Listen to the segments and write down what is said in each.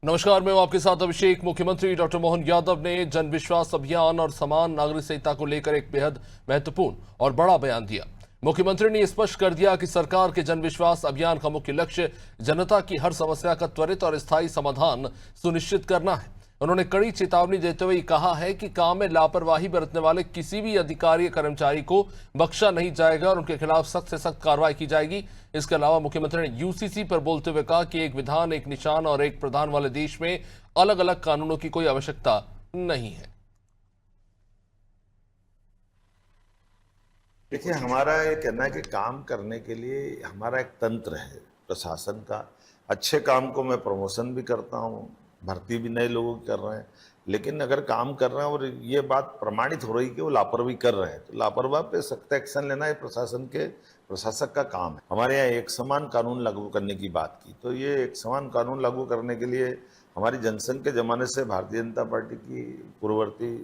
नमस्कार, मैं हूं आपके साथ अभिषेक। मुख्यमंत्री डॉक्टर मोहन यादव ने जन विश्वास अभियान और समान नागरिक संहिता को लेकर एक बेहद महत्वपूर्ण और बड़ा बयान दिया। मुख्यमंत्री ने स्पष्ट कर दिया कि सरकार के जन विश्वास अभियान का मुख्य लक्ष्य जनता की हर समस्या का त्वरित और स्थायी समाधान सुनिश्चित करना है। उन्होंने कड़ी चेतावनी देते हुए कहा है कि काम में लापरवाही बरतने वाले किसी भी अधिकारी या कर्मचारी को बख्शा नहीं जाएगा और उनके खिलाफ सख्त से सख्त कार्रवाई की जाएगी। इसके अलावा मुख्यमंत्री ने यूसीसी पर बोलते हुए कहा कि एक विधान, एक निशान और एक प्रधान वाले देश में अलग अलग कानूनों की कोई आवश्यकता नहीं है। देखिए, हमारा ये कहना है कि काम करने के लिए हमारा एक तंत्र है प्रशासन का। अच्छे काम को मैं प्रमोशन भी करता हूँ, भर्ती भी नए लोगों की कर रहे हैं, लेकिन अगर काम कर रहे हैं और ये बात प्रमाणित हो रही कि वो लापरवाही कर रहे हैं, तो लापरवाह पे सख्त एक्शन लेना ये प्रशासक का काम है। हमारे यहाँ एक समान कानून लागू करने की बात की, तो ये एक समान कानून लागू करने के लिए हमारी जनसंघ के ज़माने से भारतीय जनता पार्टी की पूर्ववर्ती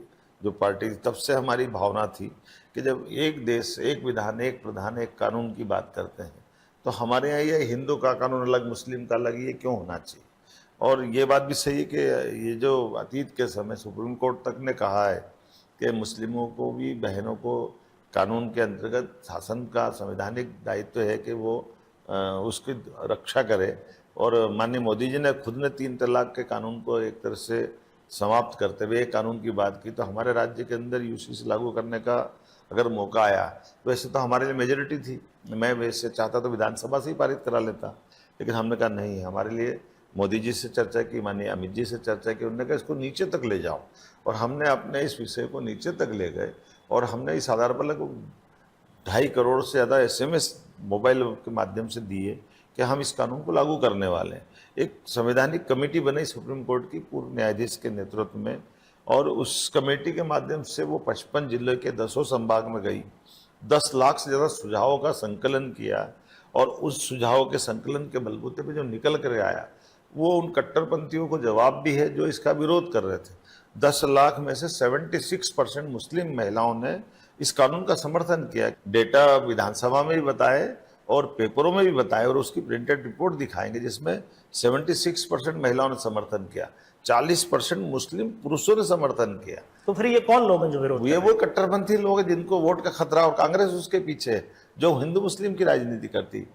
जो पार्टी, तब से हमारी भावना थी कि जब एक देश, एक विधान, एक प्रधान, एक कानून की बात करते हैं, तो हमारे यहाँ ये हिंदू का कानून अलग, मुस्लिम का अलग, ये क्यों होना चाहिए। और ये बात भी सही है कि ये जो अतीत के समय सुप्रीम कोर्ट तक ने कहा है कि मुस्लिमों को भी, बहनों को कानून के अंतर्गत शासन का संवैधानिक दायित्व है कि वो उसकी रक्षा करे। और माननीय मोदी जी ने खुद ने 3 तलाक के कानून को एक तरह से समाप्त करते हुए एक कानून की बात की। तो हमारे राज्य के अंदर यूसीसी लागू करने का अगर मौका आया, वैसे तो हमारे लिए मेजोरिटी थी, मैं वैसे चाहता तो विधानसभा से ही पारित करा लेता, लेकिन हमने कहा नहीं, हमारे लिए मोदी जी से चर्चा की, माननीय अमित जी से चर्चा की, उन्होंने कहा इसको नीचे तक ले जाओ, और हमने अपने इस विषय को नीचे तक ले गए। और हमने इस आधार पर लगभग 2.5 करोड़ से ज़्यादा SMS मोबाइल के माध्यम से दिए कि हम इस कानून को लागू करने वाले हैं। एक संवैधानिक कमेटी बनाई सुप्रीम कोर्ट की पूर्व न्यायाधीश के नेतृत्व में, और उस कमेटी के माध्यम से वो 55 जिलों के 10 संभाग में गई, 10 लाख से ज़्यादा सुझावों का संकलन किया, और उस सुझावों के संकलन के बलबूते पे जो निकल कर आया वो उन कट्टरपंथियों को जवाब भी है जो इसका विरोध कर रहे थे। 10 लाख में से 76% मुस्लिम महिलाओं ने इस कानून का समर्थन किया। डेटा विधानसभा में भी बताए और पेपरों में भी बताए, और उसकी प्रिंटेड रिपोर्ट दिखाएंगे जिसमें 76% महिलाओं ने समर्थन किया, 40% मुस्लिम पुरुषों ने समर्थन किया। तो फिर ये कौन लोग हैं जो विरोध? ये वो कट्टरपंथी लोग हैं जिनको वोट का खतरा, और कांग्रेस उसके पीछे है जो हिंदू मुस्लिम की राजनीति करती।